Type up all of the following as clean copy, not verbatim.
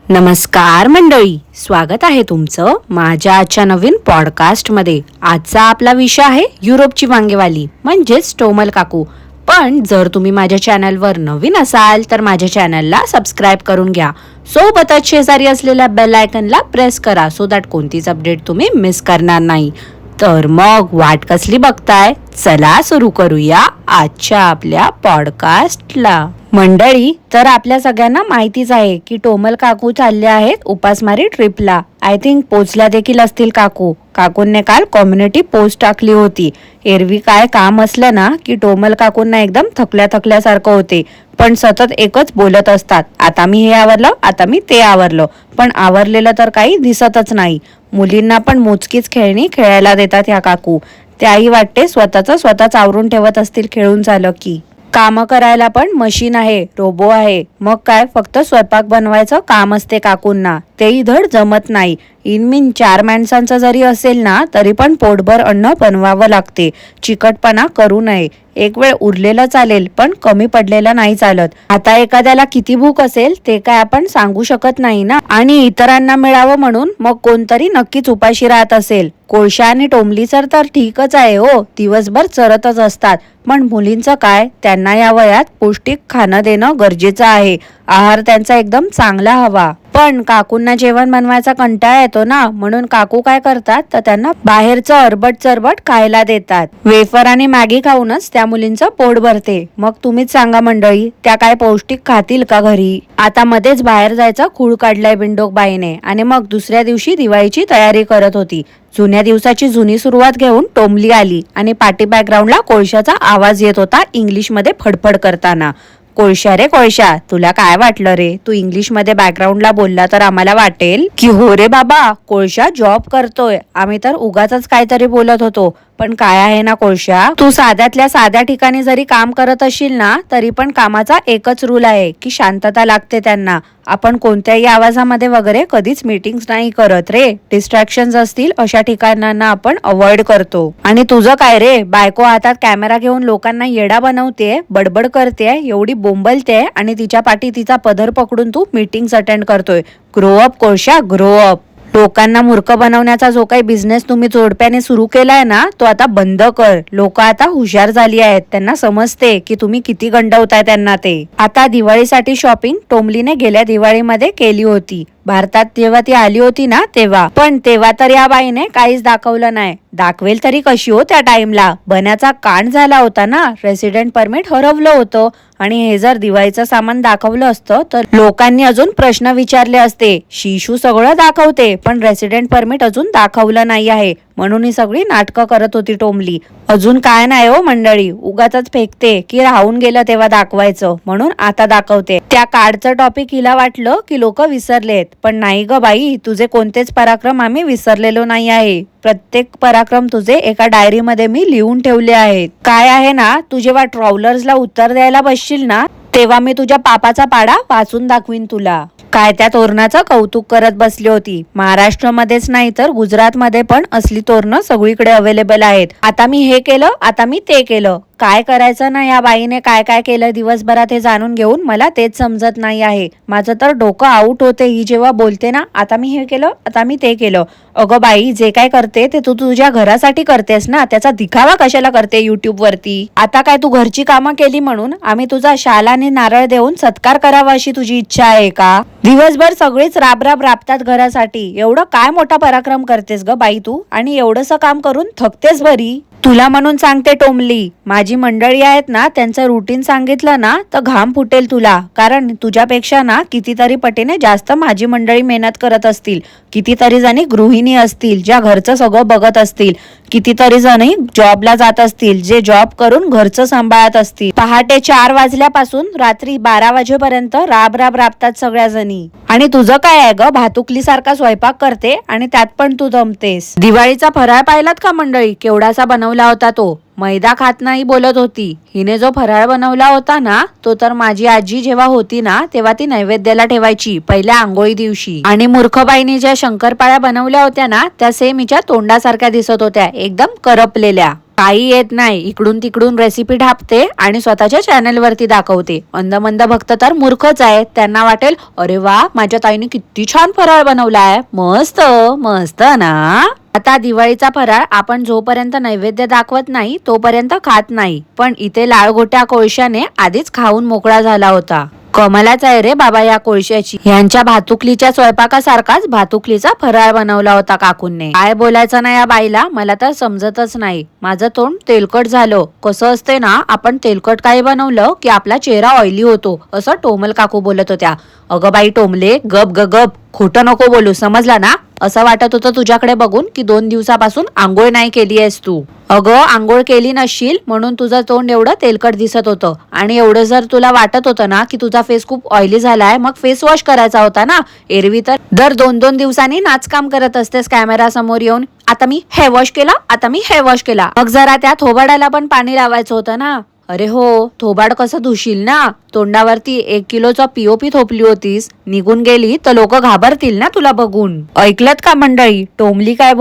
नमस्कार मंडळी, स्वागत आहे तुमचं माझ्या आजच्या नवीन पॉडकास्टमध्ये. आजचा आपला विषय आहे युरोपची वांगेवाली म्हणजेच टोमल काकू. पण जर तुम्ही माझ्या चॅनलवर नवीन असाल तर माझ्या चॅनलला सबस्क्राईब करून घ्या. सोबतच शेजारी असलेल्या बेल आयकनला प्रेस करा सो दॅट कोणतीच अपडेट तुम्ही मिस करणार नाही. तर मग वाट कसली बघताय, चला सुरू करूया आजच्या आपल्या पॉडकास्टला. मंडळी, तर आपल्या सगळ्यांना माहितीच आहे की टोमल काकू चालले आहेत उपासमारी ट्रिपला. आय थिंक पोचल्या देखील असतील काकूंने काल कम्युनिटी पोस्ट टाकली होती. एरवी काय काम असलं ना की टोमल काकूंना एकदम थकल्यासारखं होते, पण सतत एकच बोलत असतात, आता मी हे आवरलं, आता मी ते आवरलं, पण आवरलेलं तर काही दिसतच नाही. मुलींना पण मोजकीच खेळणी खेळायला देतात ह्या काकू. त्याही वाटते स्वतःच आवरून ठेवत असतील खेळून झालं की. कामं करायला पण मशीन आहे, रोबो आहे. मग काय फक्त स्वयंपाक बनवायचं काम असते काकूंना, तेही धड जमत नाही. इनमीन 4 माणसांचं जरी असेल ना तरी पण पोटभर अन्न बनवावं लागते. चिकटपणा करू नये. एक वेळ उरलेलं चालेल पण कमी पडलेलं नाही चालत. आता एखाद्याला किती भूक असेल ते काय आपण सांगू शकत नाही ना, आणि इतरांना मिळावं म्हणून मग कोणतरी नक्कीच उपाशी राहत असेल. कोळशा आणि टोमलीचं तर ठीकच आहे हो, दिवसभर चरतच असतात. पण मुलींचं काय, त्यांना या वयात पौष्टिक खाणं देणं गरजेचं आहे. आहार त्यांचा एकदम चांगला हवा. पण काकूंना जेवण बनवायचा कंटाळा येतो ना, म्हणून काकू काय करतात तर त्यांना बाहेरचं अरबट चरबट खायला देतात. वेफर आणि मॅगी खाऊनच त्या मुलींचं पोट भरते. मग तुम्हीच सांगा मंडळी, त्या काय पौष्टिक खातील का घरी? आता मध्येच बाहेर जायचा खूळ काढलाय बिंडोक बाईने, आणि मग दुसऱ्या दिवशी दिवाळीची तयारी करत होती. जुन्या दिवसाची जुनी सुरुवात घेऊन टोमली आली आणि पाठी बॅकग्राऊंडला कोळशाचा आवाज येत होता इंग्लिशमध्ये फडफड करताना. कोळशा रे कोळशा, तुला काय वाटलं रे, तू इंग्लिश मध्ये बॅकग्राऊंडला बोलला तर आम्हाला वाटेल की हो रे बाबा कोळशा जॉब करतोय, आम्ही तर उगाच काहीतरी बोलत होतो. पण काय आहे ना कोळशा, तू साध्यातल्या साध्या ठिकाणी जरी काम करत असशील ना तरी पण कामाचा एकच रूल आहे की शांतता लागते त्यांना. आपण कोणत्याही आवाजामध्ये वगैरे कधीच मीटिंग्स नाही करत रे. डिस्ट्रॅक्शन्स असतील अशा ठिकाणांना आपण अवॉइड करतो. आणि तुझं काय रे, बायको हातात कॅमेरा घेऊन लोकांना येडा बनवते, बडबड करते, एवढी बोंबलते, आणि तिच्या पाठी तिचा पदर पकडून तू मीटिंग्स अटेंड करतोय. ग्रो अप कोळशा, ग्रो अप. लोकांना मूर्ख बनवण्याचा जो काही बिझनेस तुम्ही जोडप्याने सुरू केलाय ना तो आता बंद कर. लोक आता हुशार झाली आहेत, त्यांना समजते की तुम्ही किती गंडवताय त्यांना ते. आता दिवाळीसाठी शॉपिंग टोमलीने गेल्या दिवाळीमध्ये केली होती. भारतात जेव्हा ती आली होती ना तेव्हा तर या बाईने काहीच दाखवलं नाही. दाखवेल तरी कशी हो, त्या टाइमला बन्याचा कांड झाला होता ना, रेसिडेंट परमिट हरवलं होतं. आणि हे जर दिवाळीचं सामान दाखवलं असतं तर लोकांनी अजून प्रश्न विचारले असते. शिशू सगळं दाखवते पण रेसिडेंट परमिट अजून दाखवलं नाही आहे, म्हणून ही सगळी नाटकं करत होती टोमली. अजून काय नाही हो मंडळी, उगाच फेकते की राहून गेलं तेव्हा दाखवायचं म्हणून आता दाखवते. त्या कार्डचं टॉपिक हिला वाटलं की लोक विसरलेत, पण नाही ग बाई, तुझे कोणतेच पराक्रम आम्ही विसरलेलो नाही आहे. प्रत्येक पराक्रम तुझे एका डायरीमध्ये मी लिहून ठेवले आहेत. काय आहे ना, तू जेव्हा ट्रॅव्हलर्सला उत्तर द्यायला बसशील ना तेव्हा मी तुझ्या पापाचा पाडा वाचून दाखवीन तुला. काय त्या तोरणाचं कौतुक करत बसली होती. महाराष्ट्रामध्येच नाही तर गुजरातमध्ये पण असली तोरणं सगळीकडे अवेलेबल आहेत. आता मी हे केलं, आता मी ते केलं. काय करायचं ना या बाईने काय काय केलं दिवसभरात हे जाणून घेऊन मला तेच समजत नाही आहे. माझं तर डोकं आउट होते ही जेव्हा बोलते ना, आता मी हे केलं, आता मी ते केलं. अगं बाई, जे काय करते ते तू तुझ्या घरासाठी करतेस ना, त्याचा दिखावा कशाला करते युट्यूब वरती? आता काय तू घरची कामं केली म्हणून आम्ही तुझा शाल आणि नारळ देऊन सत्कार करावा अशी तुझी इच्छा आहे का? दिवसभर सगळीच राबतात घरासाठी, एवढं काय मोठा पराक्रम करतेस ग बाई तू, आणि एवढंसं काम करून थकतेस बरी. तुला म्हणून सांगते टोमली, माझी मंडळी आहेत ना त्यांचं रुटीन सांगितलं ना तर घाम फुटेल तुला. कारण तुझ्यापेक्षा ना कितीतरी पटीने जास्त माझी मंडळी मेहनत करत असतील. कितीतरी जणी गृहिणी असतील ज्या घरचं सगळं बघत असतील. कितीतरी जणी जॉबला जात असतील जे जॉब करून घरचं सांभाळत असतील. पहाटे 4 वाजल्यापासून रात्री 12 वाजेपर्यंत राबतात सगळ्या जणी. आणि तुझं काय आहे ग, भातुकली सारखा स्वयंपाक करते आणि त्यात पण तू दमतेस. दिवाळीचा फराळ पाहिलात का मंडळी, केवढासा बनवला होता तो. मैदा खात नाही बोलत होती. हिने जो फराळ बनवला होता ना तो तर माझी आजी जेव्हा होती ना तेव्हा ती नैवेद्याला ठेवायची पहिल्या आंघोळी दिवशी. आणि मूर्खबाईने ज्या शंकरपाळ्या बनवल्या होत्या ना त्या सेम हिच्या तोंडासारख्या दिसत होत्या, एकदम करपलेल्या. काही येत नाही, इकडून तिकडून रेसिपी ढापते आणि स्वतःच्या चॅनल वरती दाखवते. मंद मंद भक्त तर मूर्खच आहे. त्यांना वाटेल अरे वा, माझ्या ताईने किती छान फराळ बनवलाय, मस्त मस्त ना. आता दिवाळीचा फराळ आपण जोपर्यंत नैवेद्य दाखवत नाही तोपर्यंत खात नाही, पण इथे लाळगोट्या कोळशाने आधीच खाऊन मोकळा झाला होता. कमालाच आहे रे बाबा या कोळशाची. यांच्या भातुकलीच्या स्वयंपाकासारखाच भातुकलीचा फराळ बनवला होता काकूंनी. काय बोलायचं ना या बाईला, मला तर समजतच नाही. माझं तोंड तेलकट झालं. कसं असते ना, आपण तेलकट काही बनवलं की आपला चेहरा ऑइली होतो, असं टोमल काकू बोलत होत्या. अगं बाई टोमले, गप ग गप, खोटं नको बोलू, समजला ना. असं वाटत होतं तुझ्याकडे बघून की 2 दिवसापासून आंघोळ नाही केली आहेस तू. अगं आंघोळ केली नसशील म्हणून तुझं तोंड एवढं तेलकट दिसत होतं. आणि एवढं जर तुला वाटत होतं ना की तुझा फेस खूप ऑइली झालाय, मग फेस वॉश करायचा होता ना. एरवी तर दर 2-2 दिवसांनी नाचकाम करत असतेस कॅमेरा समोर येऊन. आता मी हेअर वॉश केला, आता मी हेअर वॉश केला. मग जरा त्या थोबाडाला पण पाणी लावायचं होतं ना. अरे हो, थोबाड कसं धुशील ना. तोंडावरती 1 किलोचा पीओपी थोपली होतीस, निघून गेली तर लोक घाबरतील ना तुला बघून. ऐकलत का मंडळी, टोमली काय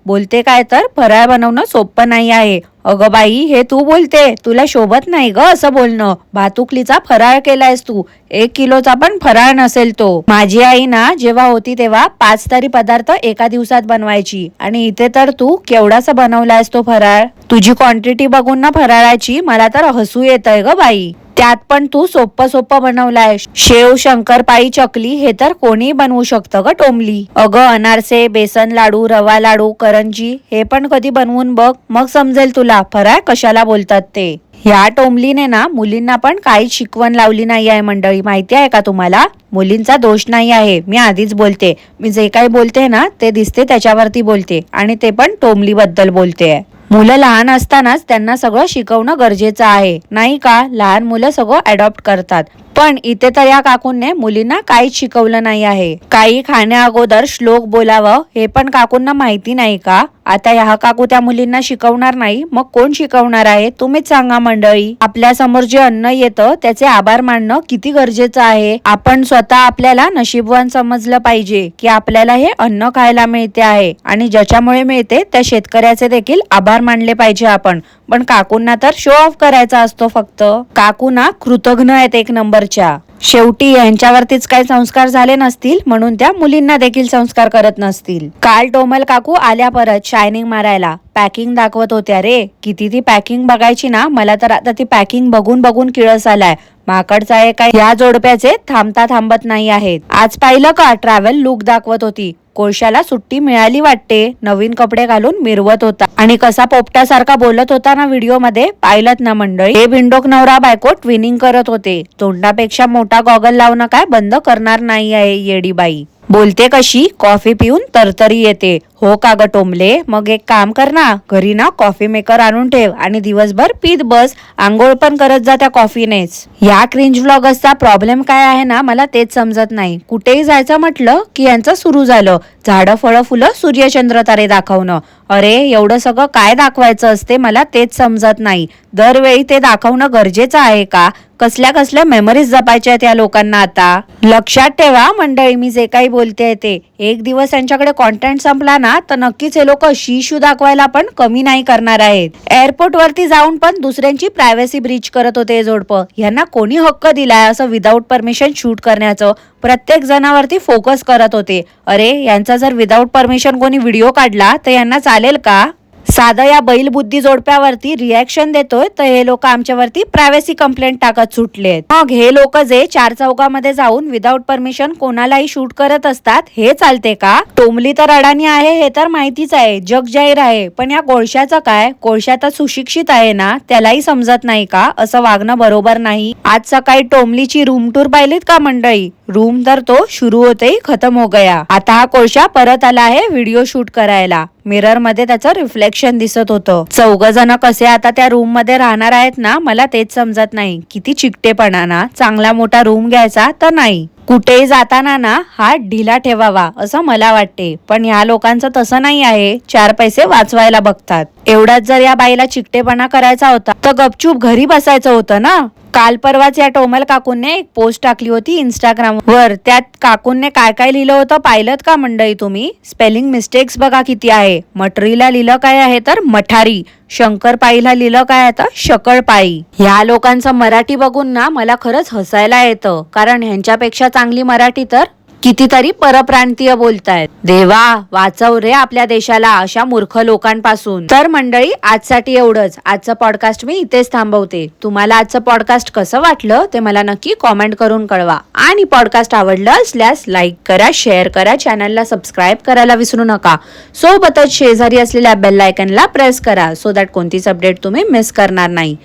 बोलते काय तर फराळ बनवणं सोपं नाही आहे. अगं बाई, हे तू बोलते, तुला शोभत नाही ग असं बोलणं. भातुकलीचा फराळ केलायस तू, 1 किलोचा पण फराळ नसेल तो. माझी आई ना जेव्हा होती तेव्हा 5 तरी पदार्थ एका दिवसात बनवायची, आणि इथे तर तू केवढासा बनवलायस तो फराळ. तुझी क्वांटिटी बघून ना फराळाची मला तर हसू येतंय ग बाई. त्यात पण तू सोप्प बनवलाय. शेव, शंकरपाळी, चकली हे तर कोणी बनवू शकतं ग टोमली. अगं अनारसे, बेसन लाडू, रवा लाडू, करंजी हे पण कधी बनवून बघ, मग समजेल तुला फराळ कशाला बोलतात ते. ह्या टोमलीने ना मुलींना पण काहीच शिकवण लावली नाही आहे मंडळी, माहिती आहे का तुम्हाला. मुलींचा दोष नाही आहे, मी आधीच बोलते. मी जे काही बोलते ना ते दिसते त्याच्यावरती बोलते, आणि ते पण टोमली बद्दल बोलते. मुलं लहान असतानाच त्यांना सगळं शिकवणं गरजेचं आहे, नाही का. लहान मुलं सगळं अडॉप्ट करतात, पण इथे तर या काकूंनी मुलींना काहीच शिकवलं नाही आहे. काही खाण्या अगोदर श्लोक बोलावं हे पण काकूंना माहिती नाही का. आता ह्या काकू त्या मुलींना शिकवणार नाही, मग कोण शिकवणार आहे तुम्हीच सांगा मंडळी. आपल्या समोर जे अन्न येतं त्याचे आभार मानणं किती गरजेचं आहे. आपण स्वतः आपल्याला नशीबवान समजलं पाहिजे की आपल्याला हे अन्न खायला मिळते आहे, आणि ज्याच्यामुळे मिळते त्या शेतकऱ्याचे देखील आभार मानले पाहिजे आपण. पण काकूंना तर शो ऑफ करायचा असतो फक्त. काकूना कृतज्ञ आहेत 1 नंबरच्या. शेवटी यांच्यावरतीच काही संस्कार झाले नसतील म्हणून त्या मुलींना देखील संस्कार करत नसतील. काल टोमल काकू आल्या परत शायनिंग मारायला. पॅकिंग दाखवत होत्या रे. किती ती पॅकिंग बघायची ना, मला तर आता ती पॅकिंग बघून बघून किळस आलाय. माकडचा आहे काय या जोडप्याचे थांबता थांबत नाही आहेत. आज पाहिलं का ट्रॅव्हल लुक दाखवत होती. कोळशाला सुट्टी मिळाली वाटते, नवीन कपडे घालून मिरवत होता, आणि कसा पोपटासारखा बोलत होता ना व्हिडिओ मध्ये, पाहिलत ना मंडळी. हे बिंडोक नवरा बायको ट्विनिंग करत होते. तोंडापेक्षा मोठा गॉगल लावणं काय बंद करणार नाही आहे येडी बाई. बोलते कशी, कॉफी पिऊन तरतरी येते. हो का ग टोमले, मग एक काम कर ना, घरी ना कॉफी मेकर आणून ठेव आणि दिवसभर पीत बस. आंघोळ पण करत जा त्या कॉफीनेच. या क्रिंज व्लॉगर्सचा प्रॉब्लेम काय आहे ना, मला तेच समजत नाही. कुठेही जायचं म्हटलं की यांचं सुरू झालं झाडं, फळं, फुलं, सूर्यचंद्र, तारे दाखवणं. अरे एवढं सगळं काय दाखवायचं असते, मला तेच समजत नाही. दरवेळी ते दाखवणं गरजेचं आहे का. कसल्या कसल्या मेमरीज जपायच्या त्या लोकांना आता. लक्षात ठेवा मंडळी, मी जे काही बोलते ते. एक दिवस यांच्याकडे कॉन्टेंट संपला ना तर नक्कीच हे लोक शी दाखवायला पण कमी नाही करणार आहेत. एअरपोर्ट वरती जाऊन पण दुसऱ्यांची प्रायव्हसी ब्रीच करत होते जोडपं. यांना कोणी हक्क दिलाय असं विदाऊट परमिशन शूट करण्याचं. प्रत्येक जणावरती फोकस करत होते. अरे यांचा जर विदाऊट परमिशन कोणी व्हिडिओ काढला तर यांना चालेल का. साधं या बैलबुद्धी जोडप्यावरती रिॲक्शन देतोय तर हे लोक आमच्यावरती प्रायव्हसी कंप्लेंट टाकत सुटलेत. मग हे लोक जे 4 चौकामध्ये जाऊन विदाऊट परमिशन कोणालाही शूट करत असतात, हे चालते का. टोमली तर अडाणी आहे हे तर माहितीच आहे, जग जाहीर आहे, पण या कोळशाचं काय. कोळशा तर सुशिक्षित आहे ना, त्यालाही समजत नाही का असं वागणं बरोबर नाही. आज सकाळी टोमलीची रूम टूर पाहिलीत का मंडळी. रूम तर तो शुरू होते खतम हो गया. आता हा कोळशा परत आला आहे व्हिडिओ शूट करायला. मिरर मध्ये त्याचं रिफ्लेक्शन दिसत होतं. 4 जण कसे आता त्या रूम मध्ये राहणार आहेत ना, मला तेच समजत नाही. किती चिकटेपणा ना. चांगला मोठा रूम घ्यायचा तर नाही. कुठेही जाताना ना हात ढिला ठेवावा असं मला वाटते. पण या लोकांचं तसं नाही आहे, 4 पैसे वाचवायला बघतात. एवढाच जर या बाईला चिकटेपणा करायचा होता तर गपचूप घरी बसायचं होतं ना. काल परवाच या टोमल काकूंने एक पोस्ट टाकली होती इंस्टाग्राम वर. त्यात काकूंने काय काय लिहिलं होतं पाहिलत का मंडळी तुम्ही. स्पेलिंग मिस्टेक्स बघा किती आहे. मटरीला लिहिलं काय आहे तर मठारी. शंकरपाईला लिहिलं काय आता शकळपाई. ह्या लोकांचं मराठी बघून ना मला खरंच हसायला येतं, कारण ह्यांच्यापेक्षा चांगली मराठी तर कितीतरी परप्रांतीय बोलतायत. देवा वाचव रे आपल्या देशाला अशा मूर्ख लोकांपासून. तर मंडळी आजसाठी एवढंच. आजचं पॉडकास्ट मी इथेच थांबवते. तुम्हाला आजचं पॉडकास्ट कसं वाटलं ते मला नक्की कॉमेंट करून कळवा. आणि पॉडकास्ट आवडलं असल्यास लाईक करा, शेअर करा, चॅनलला सबस्क्राईब करायला विसरू नका. सोबतच शेजारी असलेल्या बेल आयकनला प्रेस करा, सो दॅट कोणतीच अपडेट तुम्ही मिस करणार नाही.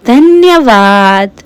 धन्यवाद.